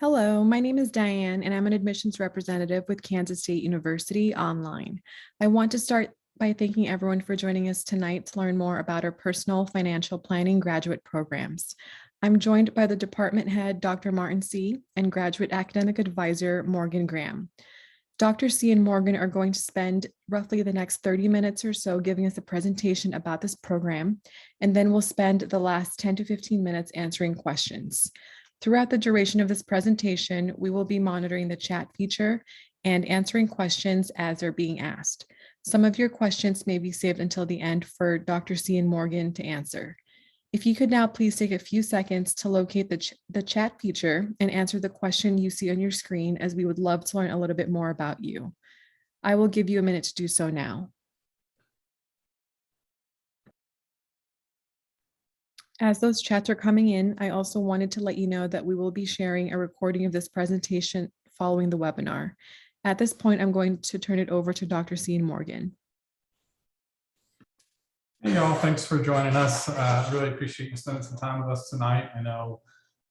Hello, my name is Diane, and I'm an admissions representative with Kansas State University Online. I want to start by thanking everyone for joining us tonight to learn more about our personal financial planning graduate programs. I'm joined by the department head, Dr. Martin C., and graduate academic advisor, Morgan Graham. Dr. C and Morgan are going to spend roughly the next 30 minutes or so giving us a presentation about this program, and then we'll spend the last 10 to 15 minutes answering questions. Throughout the duration of this presentation, we will be monitoring the chat feature and answering questions as they're being asked. Some of your questions may be saved until the end for Dr. C and Morgan to answer. If you could now please take a few seconds to locate the chat feature and answer the question you see on your screen, as we would love to learn a little bit more about you. I will give you a minute to do so now. As those chats are coming in, I also wanted to let you know that we will be sharing a recording of this presentation following the webinar. At this point, I'm going to turn it over to Dr. C and Morgan. Hey y'all, thanks for joining us. Really appreciate you spending some time with us tonight. I know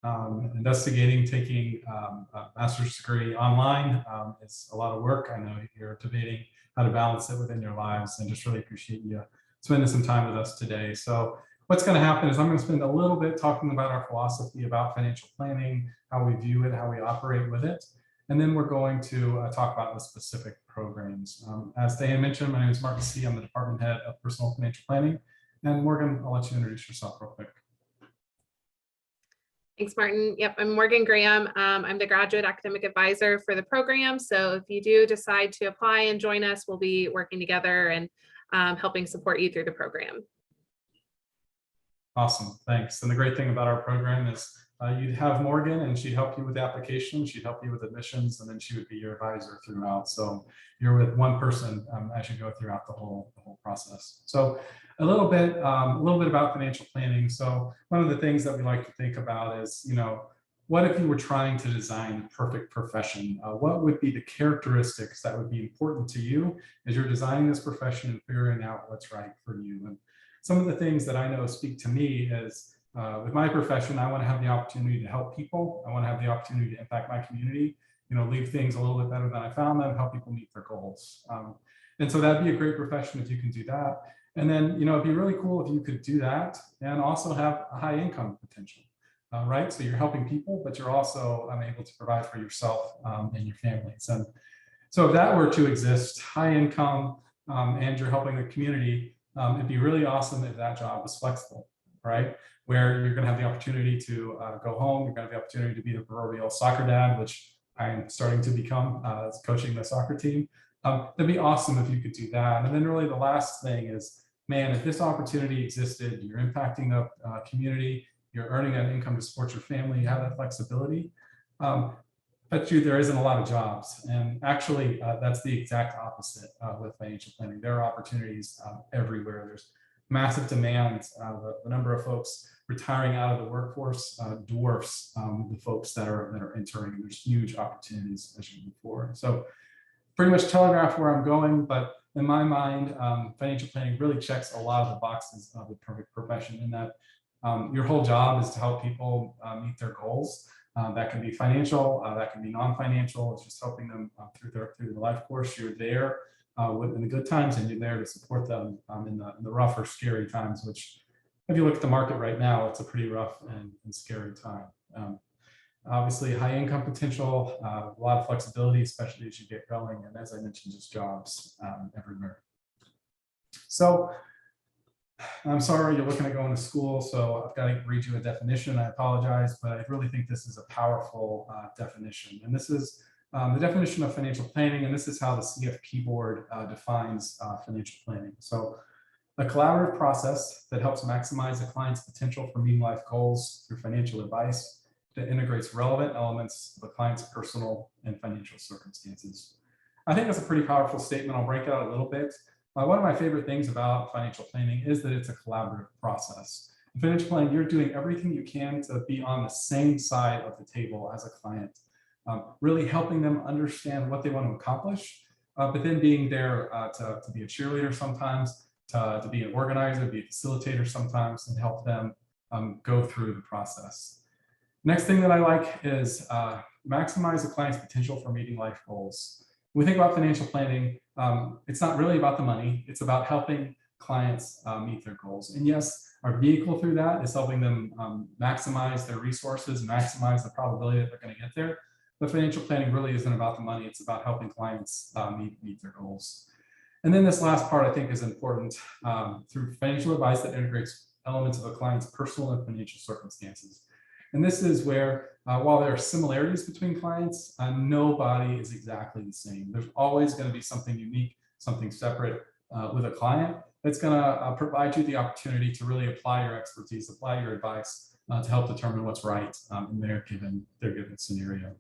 taking a master's degree online is a lot of work. I know you're debating how to balance it within your lives, and just really appreciate you spending some time with us today. So what's going to happen is I'm going to spend a little bit talking about our philosophy about financial planning, how we view it, how we operate with it. And then we're going to talk about the specific programs. As Diane mentioned, my name is Martin C. I'm the department head of personal financial planning. And Morgan, I'll let you introduce yourself real quick. Thanks, Martin. Yep, I'm Morgan Graham. I'm the graduate academic advisor for the program. So if you do decide to apply and join us, we'll be working together and helping support you through the program. Awesome, thanks. And the great thing about our program is you'd have Morgan, and she'd help you with the application, she'd help you with admissions, and then she would be your advisor throughout. So you're with one person as you go throughout the whole process. So a little bit about financial planning. So one of the things that we like to think about is, what if you were trying to design the perfect profession? What would be the characteristics that would be important to you as you're designing this profession and figuring out what's right for you? And some of the things that I know speak to me is, with my profession, I want to have the opportunity to help people. I want to have the opportunity to impact my community, leave things a little bit better than I found them, help people meet their goals. And so that'd be a great profession if you can do that. And then, it'd be really cool if you could do that and also have a high income potential, right? So you're helping people, but you're also able to provide for yourself and your families. And so if that were to exist, high income, and you're helping the community, it'd be really awesome if that job was flexible, right? Where you're going to have the opportunity to go home, you're going to have the opportunity to be the proverbial soccer dad, which I'm starting to become coaching the soccer team. It'd be awesome if you could do that. And then really the last thing is, man, if this opportunity existed, you're impacting the community, you're earning an income to support your family, you have that flexibility. But there isn't a lot of jobs. And actually, that's the exact opposite with financial planning. There are opportunities everywhere. There's massive demand. The number of folks retiring out of the workforce dwarfs the folks that are entering. There's huge opportunities as you move forward. So pretty much telegraph where I'm going, but in my mind, financial planning really checks a lot of the boxes of the perfect profession, in that your whole job is to help people meet their goals. That can be financial, that can be non-financial. It's just helping them through the life course. You're there in the good times, and you're there to support them in the rough or scary times, which, if you look at the market right now, it's a pretty rough and scary time. Obviously, high income potential, a lot of flexibility, especially as you get going. And as I mentioned, just jobs everywhere. So I'm sorry you're looking at going to school, so I've got to read you a definition. I apologize, but I really think this is a powerful definition. And this is the definition of financial planning, and this is how the CFP board defines financial planning. So a collaborative process that helps maximize a client's potential for meeting life goals through financial advice that integrates relevant elements of a client's personal and financial circumstances. I think that's a pretty powerful statement. I'll break it out a little bit. One of my favorite things about financial planning is that it's a collaborative process. In financial planning, you're doing everything you can to be on the same side of the table as a client, really helping them understand what they want to accomplish, but then being there to be a cheerleader sometimes, to be an organizer, be a facilitator sometimes, and help them go through the process. Next thing that I like is maximize the client's potential for meeting life goals. When we think about financial planning, it's not really about the money. It's about helping clients meet their goals. And yes, our vehicle through that is helping them maximize their resources, maximize the probability that they're going to get there. But financial planning really isn't about the money. It's about helping clients meet their goals. And then this last part I think is important through financial advice that integrates elements of a client's personal and financial circumstances. And this is where, while there are similarities between clients, nobody is exactly the same. There's always going to be something unique, something separate with a client that's going to provide you the opportunity to really apply your expertise, apply your advice to help determine what's right in their given scenario.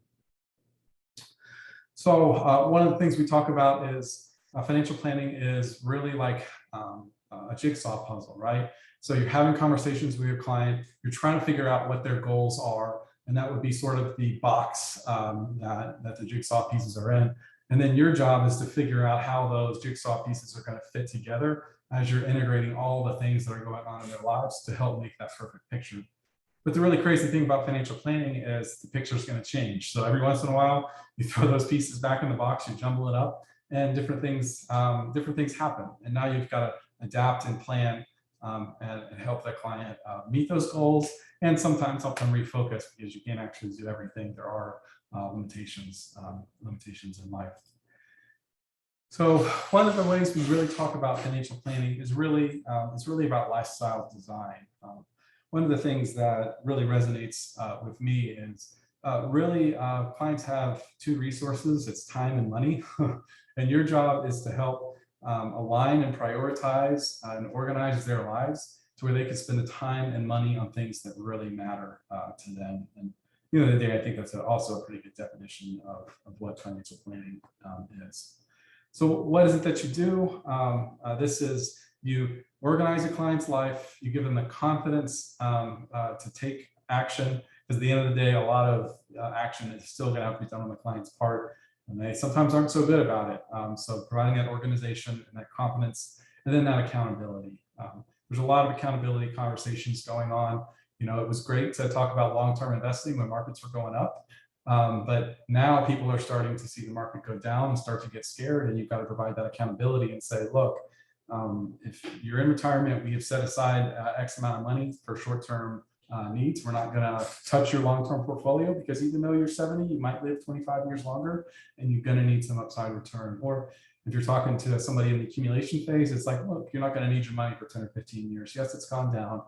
So one of the things we talk about is financial planning is really like a jigsaw puzzle, right? So you're having conversations with your client, you're trying to figure out what their goals are, and that would be sort of the box that the jigsaw pieces are in. And then your job is to figure out how those jigsaw pieces are going to fit together as you're integrating all the things that are going on in their lives to help make that perfect picture. But the really crazy thing about financial planning is the picture is going to change. So every once in a while, you throw those pieces back in the box, you jumble it up, and different things happen. And now you've got to adapt and plan and help that client meet those goals, and sometimes help them refocus because you can't actually do everything. There are limitations in life. So one of the ways we really talk about financial planning is really about lifestyle design. One of the things that really resonates with me is clients have two resources. It's time and money. And your job is to help align and prioritize and organize their lives to where they can spend the time and money on things that really matter to them. And at the end of the day, I think that's also a pretty good definition of what financial planning is. So what is it that you do? This is you organize a client's life, you give them the confidence to take action, because at the end of the day, a lot of action is still going to have to be done on the client's part, and they sometimes aren't so good about it. So providing that organization and that confidence, and then that accountability. There's a lot of accountability conversations going on. It was great to talk about long-term investing when markets were going up, but now people are starting to see the market go down and start to get scared, and you've got to provide that accountability and say, look, if you're in retirement, we have set aside X amount of money for short-term needs. We're not going to touch your long-term portfolio, because even though you're 70, you might live 25 years longer, and you're going to need some upside return. Or if you're talking to somebody in the accumulation phase, it's like, look, you're not going to need your money for 10 or 15 years. Yes, it's gone down,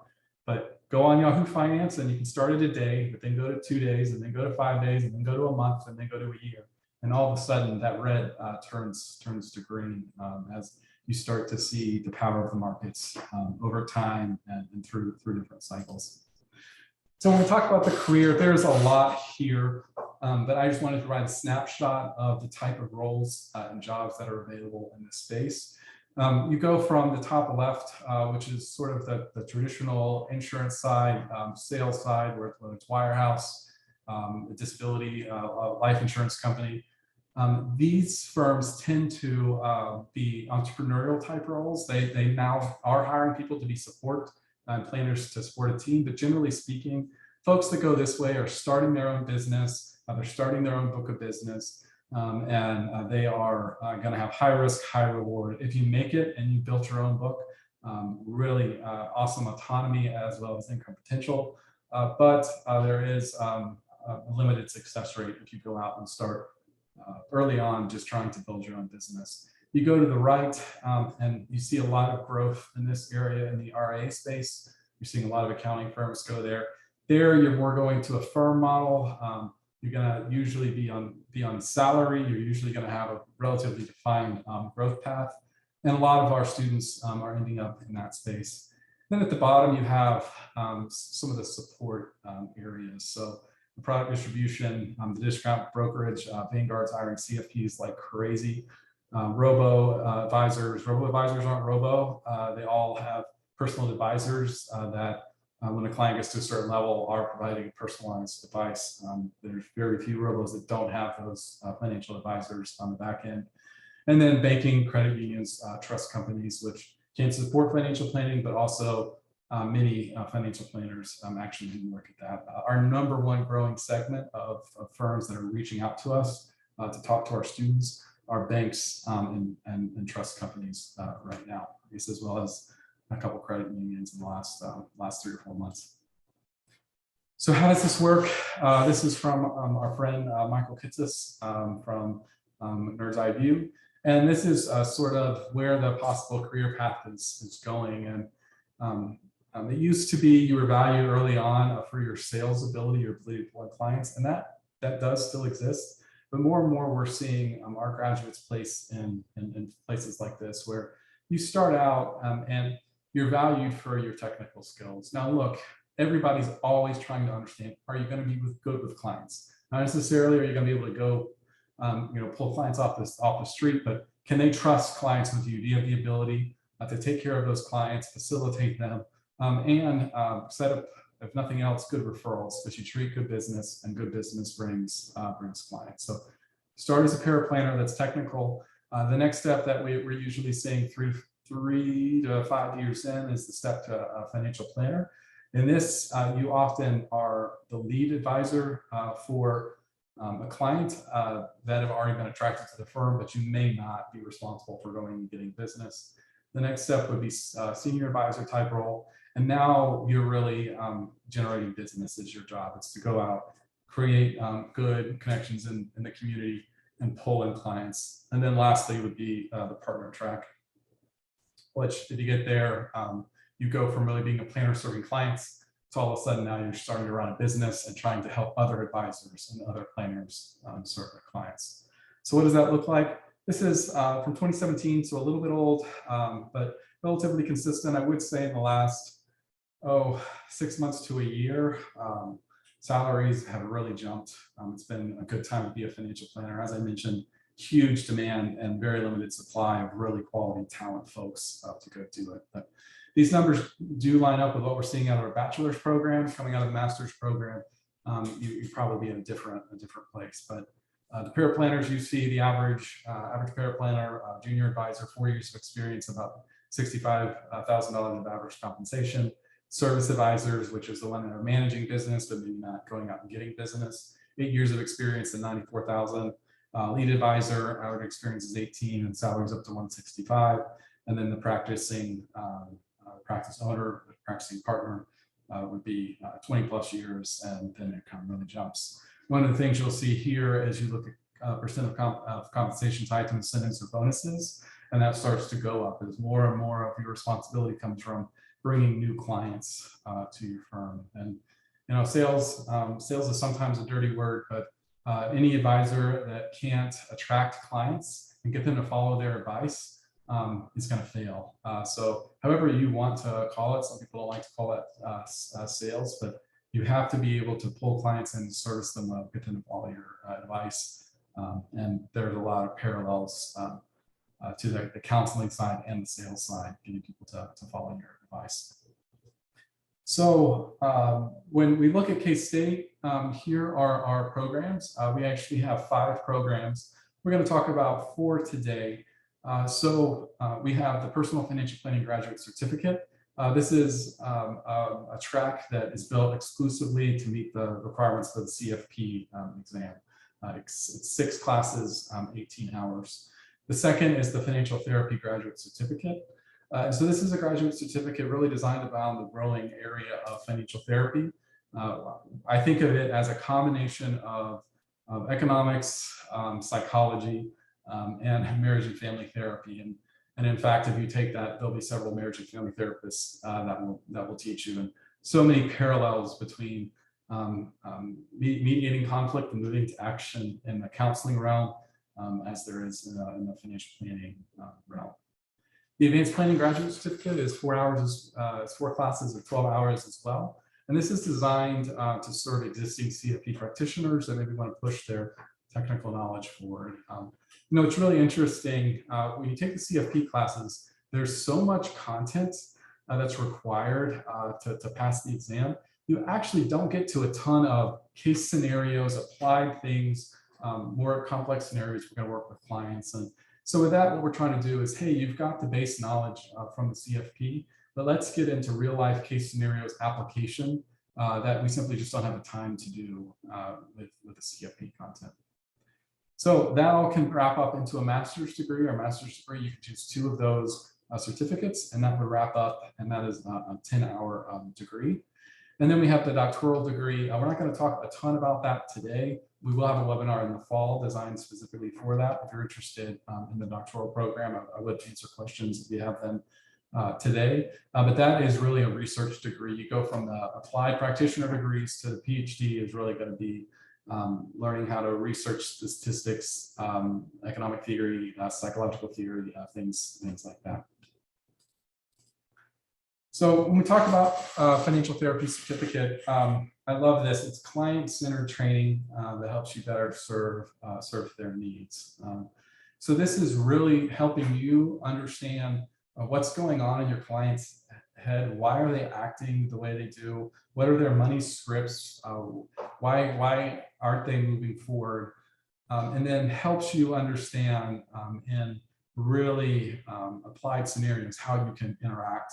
but go on Yahoo Finance and you can start it a day, but then go to 2 days, and then go to 5 days, and then go to a month, and then go to a year. And all of a sudden that red turns to green as you start to see the power of the markets over time and through different cycles. So when we talk about the career, there's a lot here, but I just wanted to provide a snapshot of the type of roles and jobs that are available in this space. You go from the top left, which is sort of the traditional insurance side, sales side, where it's wirehouse, a disability, life insurance company. These firms tend to be entrepreneurial type roles. They now are hiring people to be support and planners to support a team, but generally speaking, folks that go this way are starting their own business, they're starting their own book of business, and they are going to have high risk, high reward. If you make it and you built your own book, really awesome autonomy as well as income potential, but there is a limited success rate if you go out and start early on just trying to build your own business. You go to the right and you see a lot of growth in this area in the RA space. You're seeing a lot of accounting firms go there. There, you're more going to a firm model. You're going to usually be on salary. You're usually going to have a relatively defined growth path. And a lot of our students are ending up in that space. Then at the bottom, you have some of the support areas. So the product distribution, the discount brokerage, Vanguard's hiring CFPs like crazy. Robo-advisors aren't robo. They all have personal advisors that when a client gets to a certain level are providing personalized advice. There's very few robos that don't have those financial advisors on the back end. And then banking, credit unions, trust companies, which can support financial planning, but also many financial planners actually do work at that. Our number one growing segment of firms that are reaching out to us to talk to our students are banks and trust companies right now, as well as a couple credit unions in the last 3 or 4 months. So how does this work? This is from our friend Michael Kitsis from Nerd's Eye View. And this is sort of where the possible career path is going. And it used to be you were valued early on for your sales ability, your ability to pull clients, and that does still exist. But more and more, we're seeing our graduates placed in places like this, where you start out and you're valued for your technical skills. Now, look, everybody's always trying to understand: are you going to be good with clients? Not necessarily are you going to be able to go, pull clients off the street, but can they trust clients with you? Do you have the ability to take care of those clients, facilitate them, and set up, if nothing else, good referrals, because you treat good business, and good business brings clients. So start as a paraplanner that's technical. The next step that we're usually seeing 3 to 5 years in is the step to a financial planner. In this, you often are the lead advisor for a client that have already been attracted to the firm, but you may not be responsible for going and getting business. The next step would be senior advisor type role. And now you're really generating business as your job. It's to go out, create good connections in the community, and pull in clients. And then lastly would be the partner track, which if you get there, you go from really being a planner serving clients to all of a sudden now you're starting to run a business and trying to help other advisors and other planners serve their clients. So what does that look like? This is from 2017, so a little bit old, but relatively consistent. I would say in the last 6 months to a year, salaries have really jumped. It's been a good time to be a financial planner. As I mentioned, huge demand and very limited supply of really quality talent folks to go do it. But these numbers do line up with what we're seeing out of our bachelor's program. Coming out of the master's program, you'd probably be in a different place. But the paraplanners, you see the average paraplanner, junior advisor, 4 years of experience, about $65,000 of average compensation. Service advisors, which is the one that are managing business, but maybe not going out and getting business, 8 years of experience and $94,000. Lead advisor, average experience is 18 and salaries up to 165. And then the practicing practice owner, practicing partner would be 20 plus years, and then it kind of really jumps. One of the things you'll see here is you look at percent of compensation tied to incentives or bonuses, and that starts to go up as more and more of your responsibility comes from bringing new clients to your firm. And sales is sometimes a dirty word, but any advisor that can't attract clients and get them to follow their advice is going to fail. So however you want to call it, some people don't like to call it sales, but you have to be able to pull clients and service them well, get them to follow your advice. And there's a lot of parallels to the counseling side and the sales side, getting people to follow your advice. So when we look at K-State, here are our programs. We actually have 5 programs. We're going to talk about 4 today. So we have the Personal Financial Planning Graduate Certificate. This is a track that is built exclusively to meet the requirements for the CFP exam. It's 6 classes, 18 hours. The second is the Financial Therapy Graduate Certificate. So this is a graduate certificate really designed around the growing area of financial therapy. I think of it as a combination of economics, psychology, and marriage and family therapy. And in fact, if you take that, there'll be several marriage and family therapists that will teach you. And so many parallels between mediating conflict and moving to action in the counseling realm as there is in the financial planning realm. The Advanced Planning Graduate Certificate is 4 hours, it's 4 classes of 12 hours as well. And this is designed to serve existing CFP practitioners that maybe want to push their technical knowledge forward. It's really interesting when you take the CFP classes, there's so much content that's required to pass the exam. You actually don't get to a ton of case scenarios, applied things, more complex scenarios. We're going to work with clients. And so with that, what we're trying to do is, hey, you've got the base knowledge from the CFP. but let's get into real life case scenarios application that we simply just don't have the time to do with the CFP content. So that all can wrap up into a master's degree. Our master's degree, you can choose 2 of those certificates, and that would wrap up, and that is a 10-hour degree. And then we have the doctoral degree. We're not going to talk a ton about that today. We will have a webinar in the fall designed specifically for that. If you're interested in the doctoral program, I would answer questions if you have them today. But that is really a research degree. You go from the applied practitioner degrees to the PhD is really going to be learning how to research statistics, economic theory, psychological theory, things like that. So when we talk about financial therapy certificate, I love this. It's client-centered training that helps you better serve their needs. So this is really helping you understand what's going on in your client's head. Why are they acting the way they do? What are their money scripts? Why aren't they moving forward? And then helps you understand in really applied scenarios how you can interact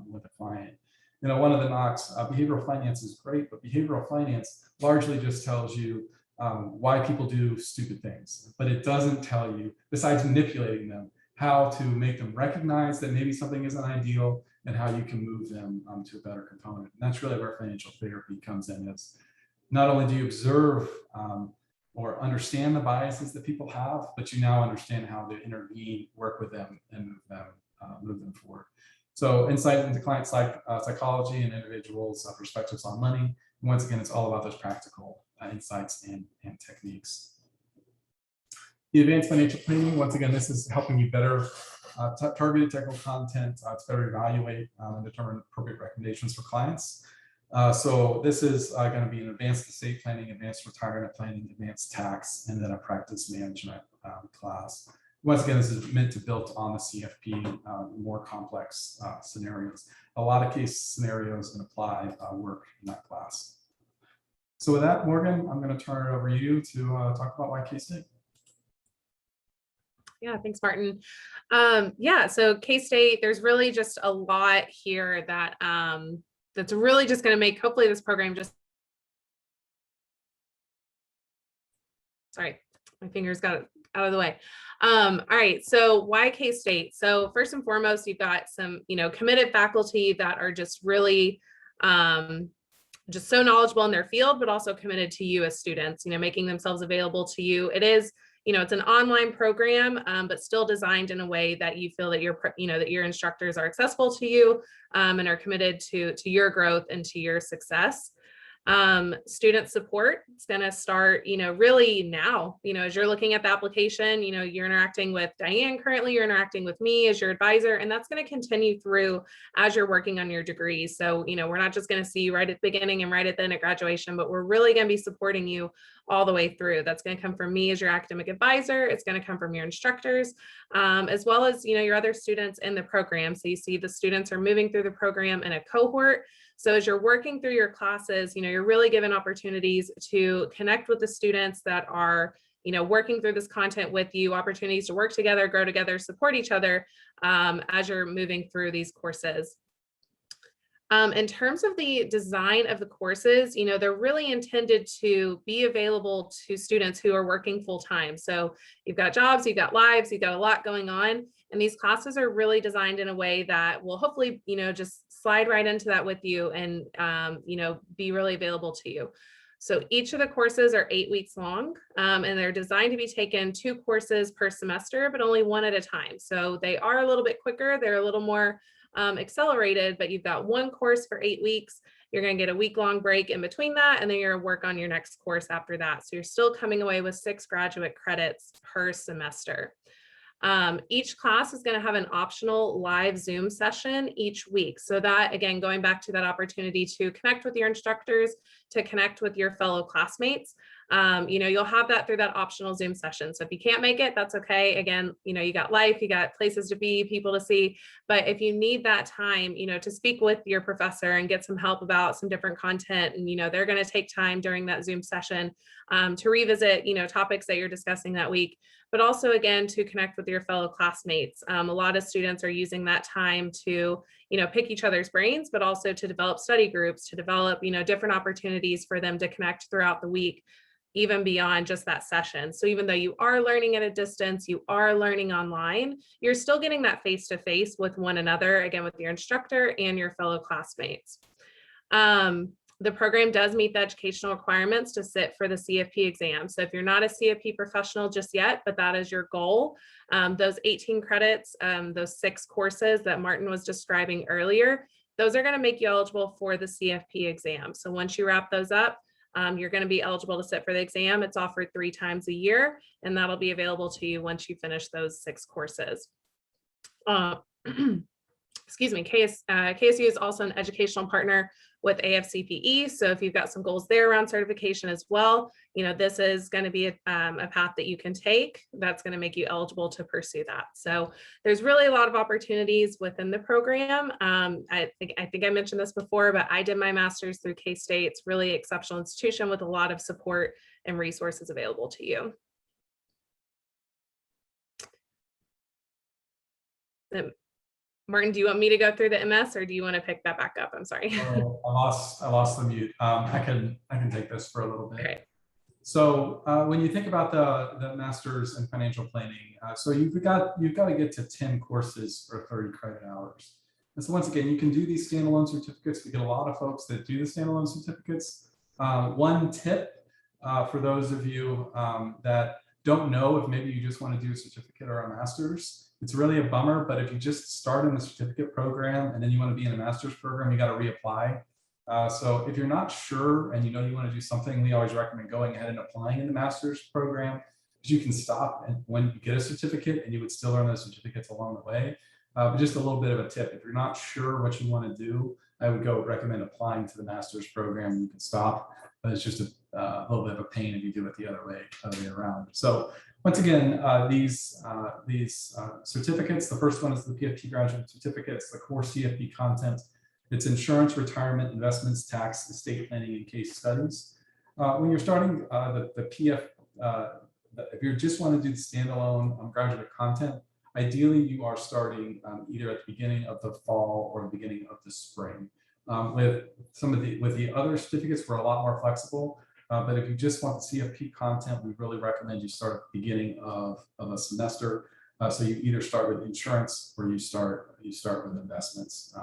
with a client. You know, one of the knocks, behavioral finance is great, but behavioral finance largely just tells you why people do stupid things, but it doesn't tell you, besides manipulating them, how to make them recognize that maybe something isn't ideal and how you can move them to a better component. And that's really where financial therapy comes in. Is not only do you observe or understand the biases that people have, but you now understand how to intervene, work with them, and move them forward. So insight into client psychology and individuals' perspectives on money. And once again, it's all about those practical insights and techniques. The advanced financial planning, once again, this is helping you better targeted technical content to better evaluate and determine appropriate recommendations for clients. So this is going to be an advanced estate planning, advanced retirement planning, advanced tax, and then a practice management class. Once again, this is meant to build on the CFP, more complex scenarios. A lot of case scenarios and applied work in that class. So with that, Morgan, I'm going to turn it over to you to talk about why K-State. Yeah, thanks, Martin. Yeah, so K-State, there's really just a lot here that that's really just going to make hopefully this program just. Sorry, my fingers got out of the way. All right, so why K-State? So first and foremost, you've got some, committed faculty that are just really just so knowledgeable in their field, but also committed to you as students, making themselves available to you. It is, it's an online program, but still designed in a way that you feel that that your instructors are accessible to you and are committed to your growth and to your success. Student support, it's going to start, really now, as you're looking at the application, you're interacting with Diane currently, you're interacting with me as your advisor, and that's going to continue through as you're working on your degree. So, we're not just going to see you right at the beginning and right at the end of graduation, but we're really going to be supporting you all the way through. That's going to come from me as your academic advisor. It's going to come from your instructors, as well as, your other students in the program. So you see the students are moving through the program in a cohort. So as you're working through your classes, you're really given opportunities to connect with the students that are, working through this content with you, opportunities to work together, grow together, support each other as you're moving through these courses. In terms of the design of the courses, they're really intended to be available to students who are working full time. So you've got jobs, you've got lives, you've got a lot going on. And these classes are really designed in a way that will hopefully, just slide right into that with you and, be really available to you. So each of the courses are 8 weeks long, and they're designed to be taken 2 courses per semester, but only 1 at a time. So they are a little bit quicker. They're a little more accelerated, but you've got 1 course for 8 weeks. You're going to get a week-long break in between that, and then you're going to work on your next course after that. So you're still coming away with 6 graduate credits per semester. Each class is going to have an optional live Zoom session each week. So that, again, going back to that opportunity to connect with your instructors, to connect with your fellow classmates, you'll have that through that optional Zoom session. So if you can't make it, that's okay. Again, you got life, you got places to be, people to see. But if you need that time, to speak with your professor and get some help about some different content, and, they're going to take time during that Zoom session to revisit, topics that you're discussing that week, but also, again, to connect with your fellow classmates. A lot of students are using that time to, pick each other's brains, but also to develop study groups, to develop, different opportunities for them to connect throughout the week, even beyond just that session. So even though you are learning at a distance, you are learning online, you're still getting that face-to-face with one another, again, with your instructor and your fellow classmates. The program does meet the educational requirements to sit for the CFP exam. So if you're not a CFP professional just yet, but that is your goal, those 18 credits, those 6 courses that Martin was describing earlier, those are going to make you eligible for the CFP exam. So once you wrap those up, you're going to be eligible to sit for the exam. It's offered 3 times a year, and that'll be available to you once you finish those 6 courses. Excuse me, KSU is also an educational partner with AFCPE. So if you've got some goals there around certification as well, this is going to be a path that you can take that's going to make you eligible to pursue that. So there's really a lot of opportunities within the program. I think I mentioned this before, but I did my master's through K-State. It's really an exceptional institution with a lot of support and resources available to you. Martin, do you want me to go through the MS, or do you want to pick that back up? I'm sorry. Oh, I lost the mute. I can take this for a little bit. Okay. So when you think about the master's in financial planning, so you've got to get to 10 courses for 30 credit hours. And so once again, you can do these standalone certificates. We get a lot of folks that do the standalone certificates. One tip for those of you that don't know if maybe you just want to do a certificate or a master's, it's really a bummer, but if you just start in the certificate program and then you want to be in a master's program, you got to reapply. So if you're not sure and you want to do something, we always recommend going ahead and applying in the master's program, because you can stop and when you get a certificate and you would still earn those certificates along the way. But just a little bit of a tip, if you're not sure what you want to do, I would recommend applying to the master's program. You can stop, but it's just a little bit of a pain if you do it the other way around. So once again, these certificates, the first one is the PFP graduate certificate. It's the core CFP content. It's insurance, retirement, investments, tax, estate planning, and case studies. When you're starting the PF, if you just want to do the standalone graduate content, ideally you are starting either at the beginning of the fall or the beginning of the spring. With the other certificates, we're a lot more flexible. But if you just want the CFP content, we really recommend you start at the beginning of a semester. So you either start with insurance or you start with investments.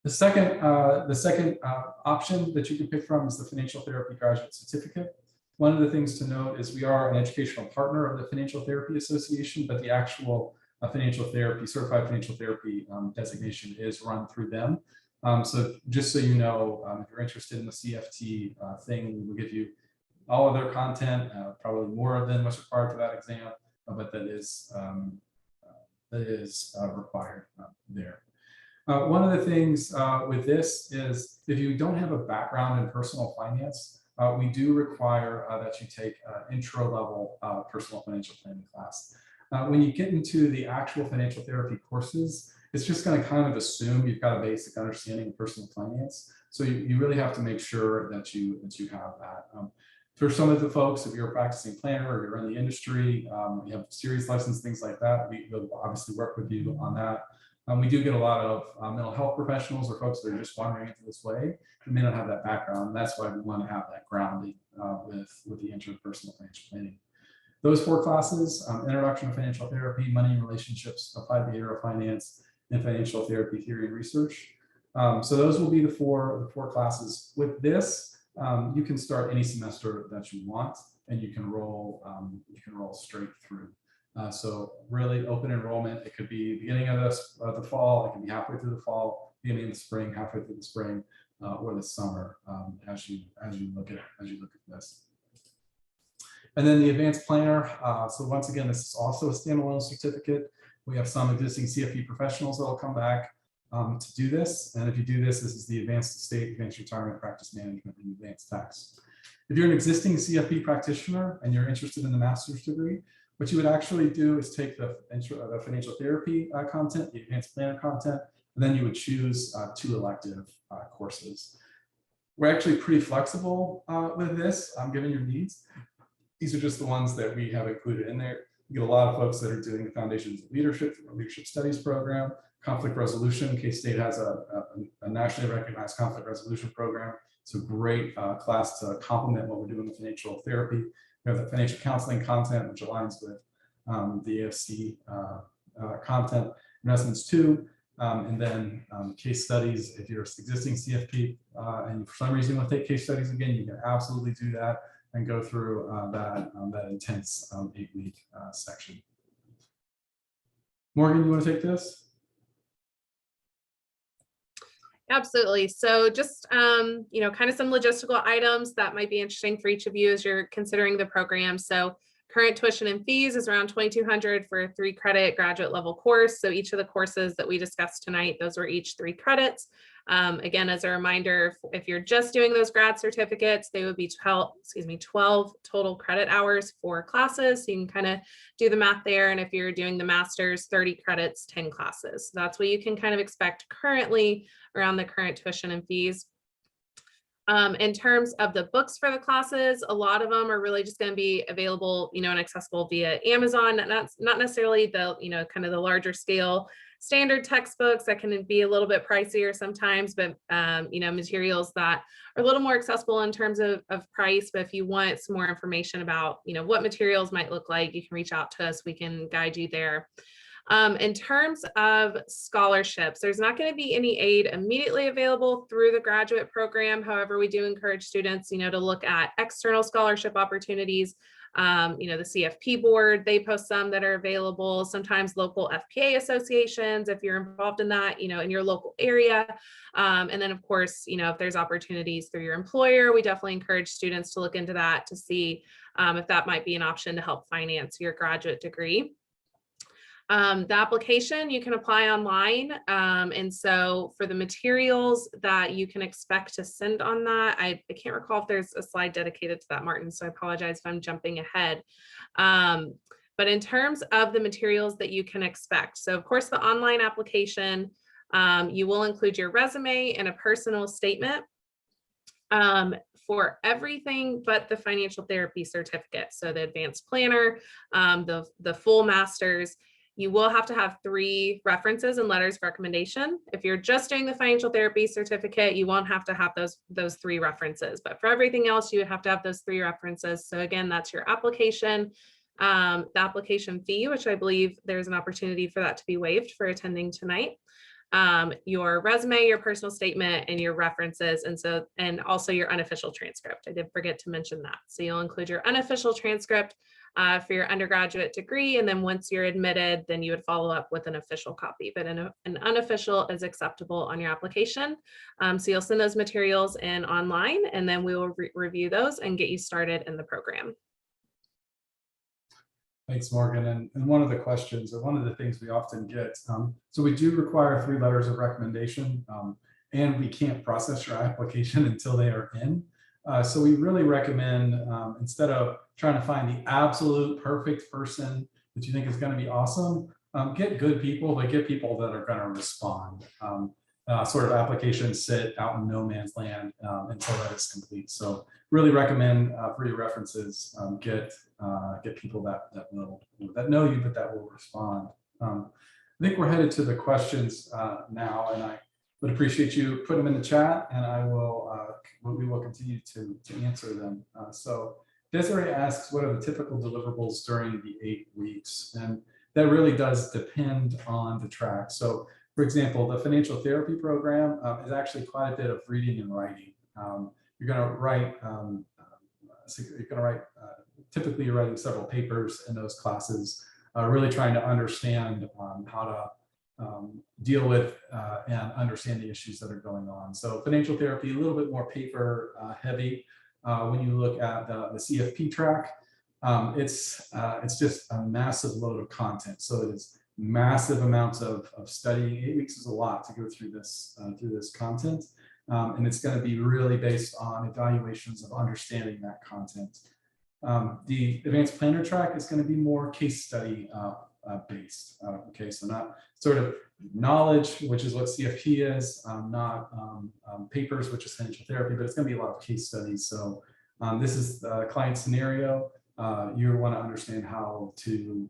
The second option that you can pick from is the Financial Therapy Graduate Certificate. One of the things to note is we are an educational partner of the Financial Therapy Association, but the actual certified financial therapy designation is run through them. So just so you know, if you're interested in the CFT thing, we'll give you all of their content, probably more than what's required for that exam, but that is required there. One of the things with this is if you don't have a background in personal finance, we do require that you take an intro level personal financial planning class. When you get into the actual financial therapy courses, it's just going to kind of assume you've got a basic understanding of personal finance. So you really have to make sure that you have that. For some of the folks, if you're a practicing planner or you're in the industry, you have series lessons, things like that, we'll obviously work with you on that. We do get a lot of mental health professionals or folks that are just wandering into this way who may not have that background. And that's why we want to have that grounding with the interpersonal financial planning. Those 4 classes, Introduction to Financial Therapy, Money and Relationships, Applied Behavioral Finance, and Financial Therapy Theory and Research. So those will be the four classes. With this, you can start any semester that you want, and you can roll straight through. So really open enrollment. It could be beginning of the fall. It can be halfway through the fall, beginning of the spring, halfway through the spring, or the summer as you look at this. And then the advanced planner. So once again, this is also a standalone certificate. We have some existing CFP professionals that will come back to do this. And if you do this, this is the advanced estate, advanced retirement, practice management, and advanced tax. If you're an existing CFP practitioner and you're interested in the master's degree, what you would actually do is take the financial therapy content, the advanced planner content, and then you would choose 2 elective courses. We're actually pretty flexible with this, given your needs. These are just the ones that we have included in there. You get a lot of folks that are doing the Foundations of Leadership Studies program, conflict resolution. K-State has a nationally recognized conflict resolution program. It's a great class to complement what we're doing with financial therapy. We have the financial counseling content, which aligns with the AFC content, investments too. And then case studies. If you're existing CFP and for some reason you want to take case studies again, you can absolutely do that and go through that intense 8-week section. Morgan, you want to take this? Absolutely. So just, you know, kind of some logistical items that might be interesting for each of you as you're considering the program. So current tuition and fees is around $2,200 for a 3-credit graduate level course. So each of the courses that we discussed tonight, those were each 3 credits. Again, as a reminder, if you're just doing those grad certificates, they would be 12 total credit hours for classes. So you can kind of do the math there. And if you're doing the master's, 30 credits, 10 classes. So that's what you can kind of expect currently around the current tuition and fees. In terms of the books for the classes, a lot of them are really just going to be available, you know, and accessible via Amazon. Not necessarily the, you know, kind of the larger scale standard textbooks that can be a little bit pricier sometimes, but, you know, materials that are a little more accessible in terms of price. But if you want some more information about, you know, what materials might look like, you can reach out to us. We can guide you there. In terms of scholarships, there's not going to be any aid immediately available through the graduate program. However, we do encourage students, you know, to look at external scholarship opportunities. You know, the CFP board, they post some that are available, sometimes local FPA associations, if you're involved in that, you know, in your local area. And then of course, you know, if there's opportunities through your employer, we definitely encourage students to look into that to see if that might be an option to help finance your graduate degree. The application you can apply online. And so for the materials that you can expect to send on that, I can't recall if there's a slide dedicated to that, Martin, so I apologize if I'm jumping ahead. But in terms of the materials that you can expect, so of course the online application, you will include your resume and a personal statement for everything but the financial therapy certificate. So the advanced planner, the full master's. You will have to have 3 references and letters of recommendation. If you're just doing the financial therapy certificate, you won't have to have those 3 references. But for everything else, you would have to have those 3 references. So again, that's your application, the application fee, which I believe there's an opportunity for that to be waived for attending tonight. Your resume, your personal statement, and your references, and also your unofficial transcript. I did forget to mention that. So you'll include your unofficial transcript for your undergraduate degree, and then once you're admitted, then you would follow up with an official copy. But an unofficial is acceptable on your application. So you'll send those materials in online, and then we will review those and get you started in the program. Thanks, Morgan. And one of the questions, or one of the things we often get, so we do require 3 letters of recommendation, and we can't process your application until they are in. So we really recommend, instead of trying to find the absolute perfect person that you think is going to be awesome, get good people, but get people that are going to respond. Sort of applications sit out in no man's land until that is complete. So really recommend for your references, get people that know you, but that will respond. I think we're headed to the questions now, and I would appreciate you putting them in the chat, and we will continue to answer them. So Desiree asks, what are the typical deliverables during the 8 weeks? And that really does depend on the track. So for example, the financial therapy program is actually quite a bit of reading and writing. You're going to write, typically you're writing several papers in those classes, really trying to understand how to deal with and understand the issues that are going on. So financial therapy, a little bit more paper heavy. When you look at the CFP track, it's just a massive load of content. So it is massive amounts of studying. 8 weeks is a lot to go through this content. And it's going to be really based on evaluations of understanding that content. The advanced planner track is going to be more case study based. Okay, so not sort of knowledge, which is what CFP is, not papers, which is financial therapy, but it's going to be a lot of case studies. So this is the client scenario. You want to understand how to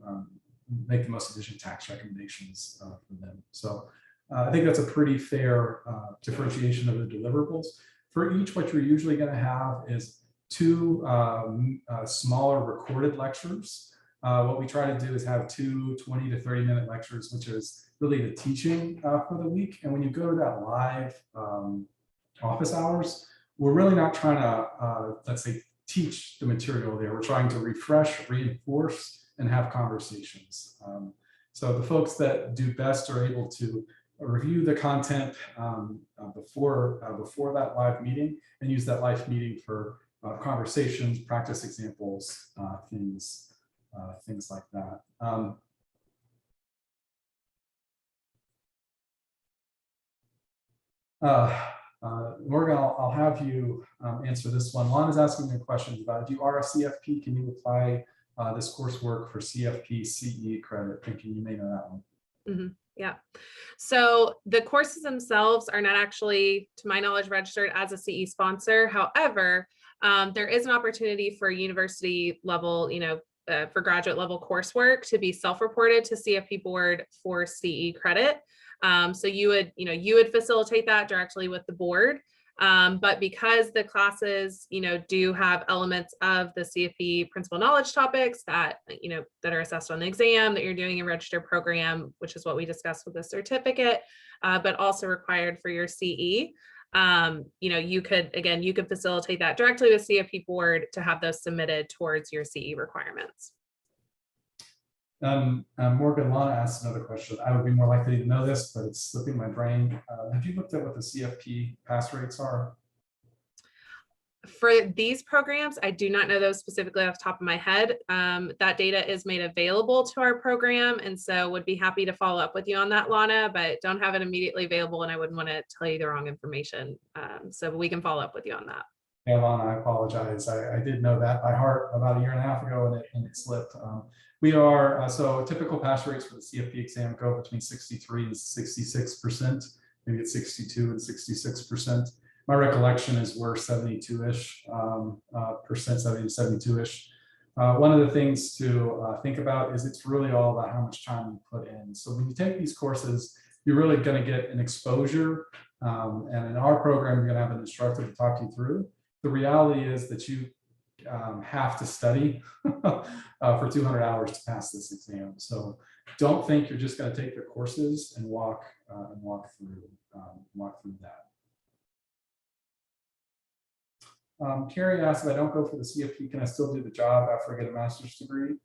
make the most efficient tax recommendations for them. So I think that's a pretty fair differentiation of the deliverables. For each, what you're usually going to have is two smaller recorded lectures. What we try to do is have two 20 to 30-minute lectures, which is really the teaching for the week. And when you go to that live office hours, we're really not trying to, let's say, teach the material there. We're trying to refresh, reinforce, and have conversations. So the folks that do best are able to review the content before that live meeting and use that live meeting for conversations, practice examples, things like that. Morgan, I'll have you answer this one. Lon is asking me questions about if you are a CFP, can you apply this coursework for CFP CE credit? Thinking you may know that one. Mm-hmm. Yeah. So the courses themselves are not actually, to my knowledge, registered as a CE sponsor. However, there is an opportunity for university level, for graduate level coursework to be self-reported to CFP board for CE credit. So you would facilitate that directly with the board. But because the classes, do have elements of the CFP principal knowledge topics that, that are assessed on the exam that you're doing a registered program, which is what we discussed with the certificate, but also required for your CE. You could facilitate that directly with CFP board to have those submitted towards your CE requirements. Morgan, Lana asked another question. I would be more likely to know this, but it's slipping my brain. Have you looked at what the CFP pass rates are? For these programs, I do not know those specifically off the top of my head. That data is made available to our program, and so would be happy to follow up with you on that, Lana, but don't have it immediately available, and I wouldn't want to tell you the wrong information. So we can follow up with you on that. Yeah, Lana, I apologize. I did know that by heart about a year and a half ago, and it slipped. We are, so typical pass rates for the CFP exam go between 63 and 66%, maybe it's 62 and 66%. My recollection is we're 72-ish percent, 70 to 72-ish. One of the things to think about is it's really all about how much time you put in. So when you take these courses, you're really going to get an exposure. And in our program, you're going to have an instructor to talk you through. The reality is that you have to study for 200 hours to pass this exam. So don't think you're just going to take the courses and walk through that. Carrie asked, if I don't go for the CFP, can I still do the job after I get a master's degree?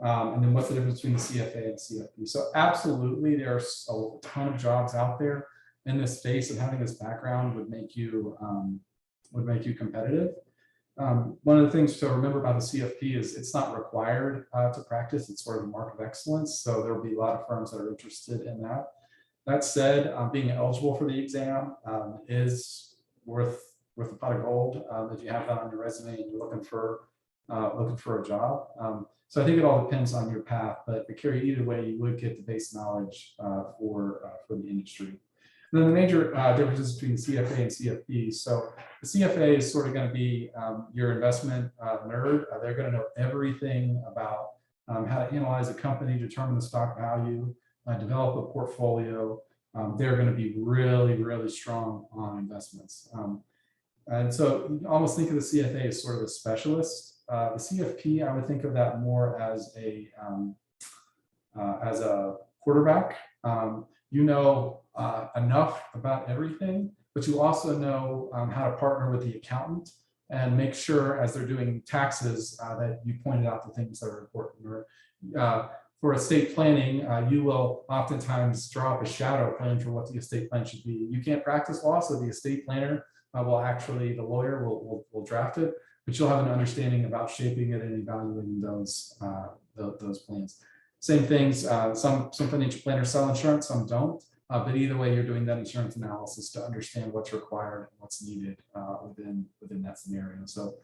And then what's the difference between the CFA and CFP? So absolutely, there's a ton of jobs out there in this space, and having this background would make you competitive. One of the things to remember about the CFP is it's not required to practice. It's sort of a mark of excellence. So there will be a lot of firms that are interested in that. That said, being eligible for the exam is worth a pot of gold if you have that on your resume and you're looking for a job. So I think it all depends on your path, but Carrie, either way, you would get the base knowledge for the industry. And then the major differences between the CFA and CFP. So the CFA is sort of going to be your investment nerd. They're going to know everything about how to analyze a company, determine the stock value, develop a portfolio. They're going to be really, really strong on investments. And so you almost think of the CFA as sort of a specialist. The CFP, I would think of that more as a quarterback. You know enough about everything, but you also know how to partner with the accountant and make sure, as they're doing taxes, that you pointed out the things that are important. Or for estate planning, you will oftentimes draw up a shadow plan for what the estate plan should be. You can't practice law, so the estate planner will actually, the lawyer will draft it, but you'll have an understanding about shaping it and evaluating those plans. Same things, some financial planners sell insurance, some don't, but either way, you're doing that insurance analysis to understand what's required and what's needed within that scenario. So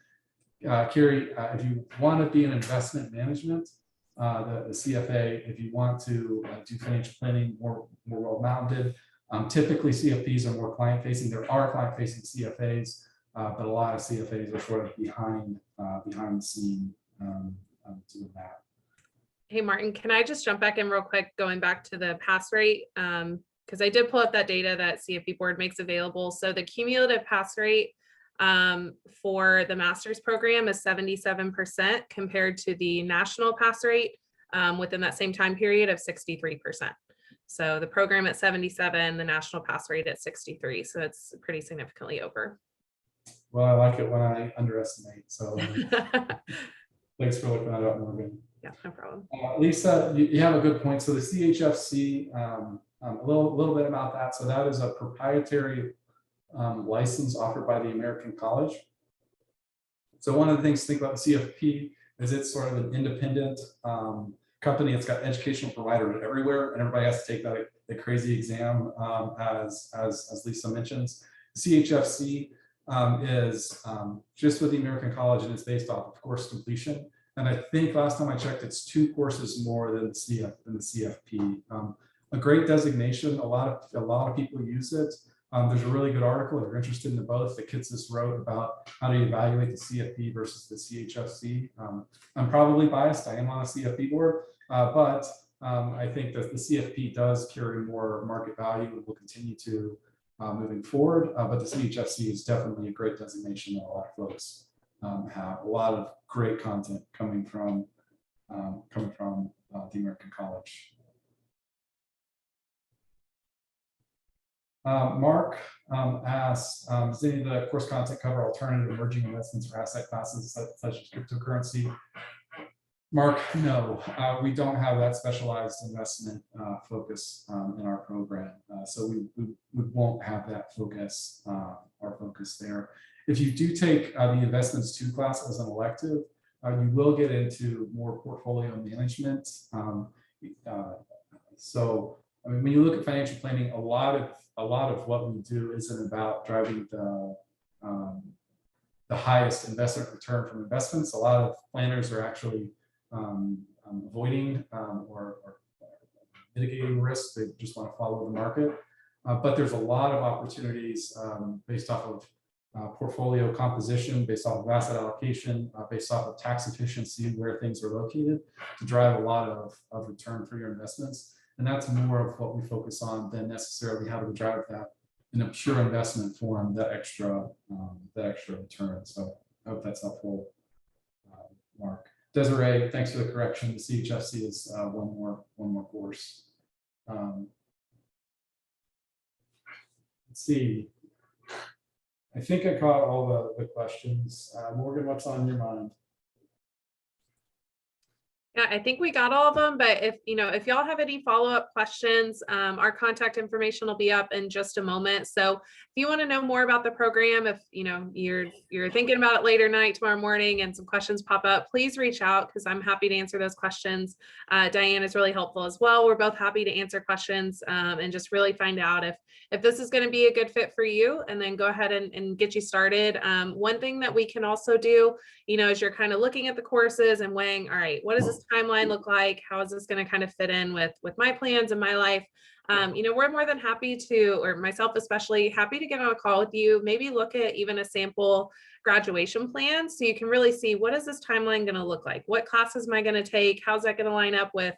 Carrie, if you want to be in investment management, the CFA, if you want to do financial planning more well-rounded, typically CFPs are more client-facing. There are client-facing CFAs, but a lot of CFAs are sort of behind the scene doing that. Hey, Martin, can I just jump back in real quick, going back to the pass rate because I did pull up that data that CFP board makes available. So the cumulative pass rate for the master's program is 77% compared to the national pass rate within that same time period of 63%. So the program at 77, the national pass rate at 63. So it's pretty significantly over. Well, I like it when I underestimate. So thanks for looking that up, Morgan. Yeah, no problem. Lisa, you have a good point. So the CHFC, a little bit about that. So that is a proprietary license offered by the American College. So one of the things to think about the CFP is it's sort of an independent company. It's got educational providers everywhere, and everybody has to take the crazy exam, as Lisa mentions. CHFC is just with the American College, and it's based off of course completion. And I think last time I checked, it's 2 courses more than the CFP. A great designation. A lot of people use it. There's a really good article if you're interested in the both that Kitsis wrote about how to evaluate the CFP versus the CHFC. I'm probably biased. I am on a CFP board, but I think that the CFP does carry more market value and will continue to moving forward. But the CHFC is definitely a great designation that a lot of folks have. A lot of great content coming from the American College. Mark asks, does any of the course content cover alternative emerging investments or asset classes such as cryptocurrency? Mark, no, we don't have that specialized investment focus in our program. So we won't have that focus, our focus there. If you do take the investments 2 class as an elective, you will get into more portfolio management. So I mean, when you look at financial planning, a lot of what we do isn't about driving the highest investment return from investments. A lot of planners are actually avoiding or mitigating risk. They just want to follow the market. But there's a lot of opportunities based off of portfolio composition, based off of asset allocation, based off of tax efficiency, where things are located, to drive a lot of return for your investments. And that's more of what we focus on than necessarily how to drive that in a pure investment form, that extra return. So I hope that's helpful, Mark. Desiree, thanks for the correction. The CHFC is one more course. Let's see. I think I caught all the questions. Morgan, what's on your mind? Yeah, I think we got all of them, but if y'all have any follow-up questions, our contact information will be up in just a moment. So if you want to know more about the program, if you're thinking about it later night, tomorrow morning, and some questions pop up, please reach out because I'm happy to answer those questions. Diane is really helpful as well. We're both happy to answer questions and just really find out if this is going to be a good fit for you, and then go ahead and get you started. One thing that we can also do, as you're kind of looking at the courses and weighing, all right, what does this timeline look like? How is this going to kind of fit in with my plans and my life? We're more than happy to, or myself especially, happy to get on a call with you, maybe look at even a sample graduation plan so you can really see what is this timeline going to look like? What classes am I going to take? How's that going to line up with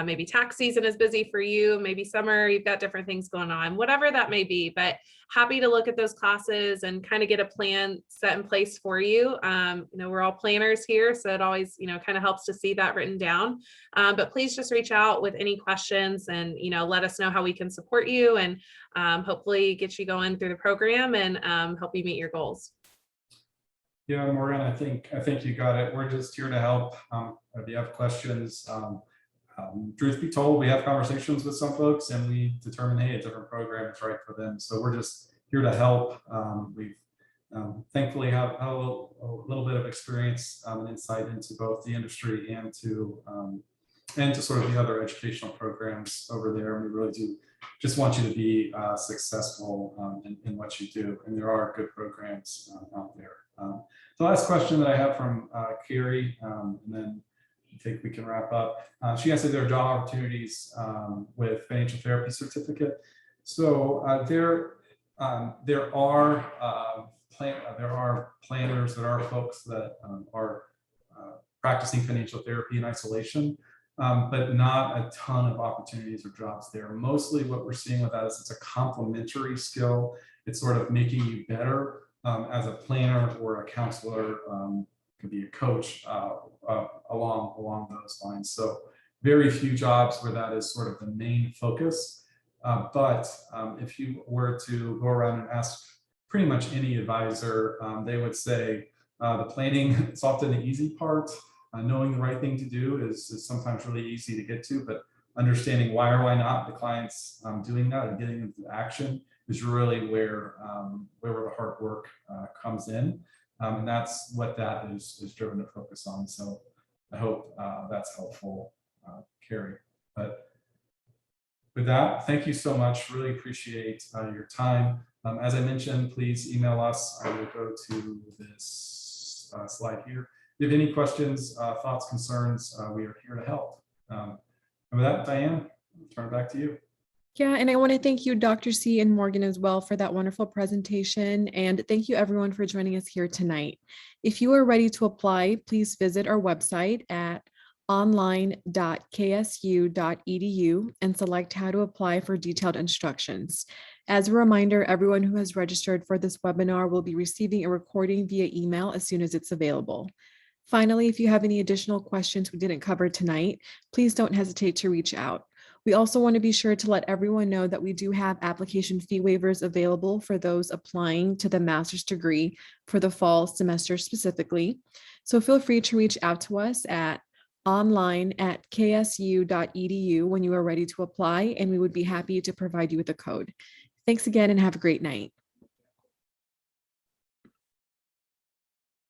maybe tax season is busy for you, maybe summer, you've got different things going on, whatever that may be, but happy to look at those classes and kind of get a plan set in place for you. We're all planners here, so it always, kind of helps to see that written down. But please just reach out with any questions and, let us know how we can support you and hopefully get you going through the program and help you meet your goals. Yeah, Morgan, I think you got it. We're just here to help. If you have questions, truth be told, we have conversations with some folks and we determine, hey, a different program is right for them. So we're just here to help. We've thankfully have a little bit of experience and insight into both the industry and to sort of the other educational programs over there. And we really do just want you to be successful in what you do. And there are good programs out there. The last question that I have from Carrie, and then I think we can wrap up. She asked if there are job opportunities with financial therapy certificate. So there are planners, there are folks that are practicing financial therapy in isolation. but not a ton of opportunities or jobs there. Mostly what we're seeing with that is it's a complementary skill. It's sort of making you better as a planner or a counselor, could be a coach along those lines. So very few jobs where that is sort of the main focus. But if you were to go around and ask pretty much any advisor, they would say the planning is often the easy part. Knowing the right thing to do is sometimes really easy to get to, but understanding why or why not the client's doing that and getting into action is really where the hard work comes in. And that's what that is driven to focus on. So I hope that's helpful, Carrie. But with that, thank you so much. Really appreciate your time. As I mentioned, please email us. I will go to this slide here. If you have any questions, thoughts, concerns, we are here to help. And with that, Diane, I'll turn it back to you. Yeah, and I want to thank you, Dr. C and Morgan as well for that wonderful presentation. And thank you everyone for joining us here tonight. If you are ready to apply, please visit our website at online.ksu.edu and select how to apply for detailed instructions. As a reminder, everyone who has registered for this webinar will be receiving a recording via email as soon as it's available. Finally, if you have any additional questions we didn't cover tonight, please don't hesitate to reach out. We also want to be sure to let everyone know that we do have application fee waivers available for those applying to the master's degree for the fall semester specifically. So feel free to reach out to us at online@ksu.edu when you are ready to apply, and we would be happy to provide you with a code. Thanks again and have a great night.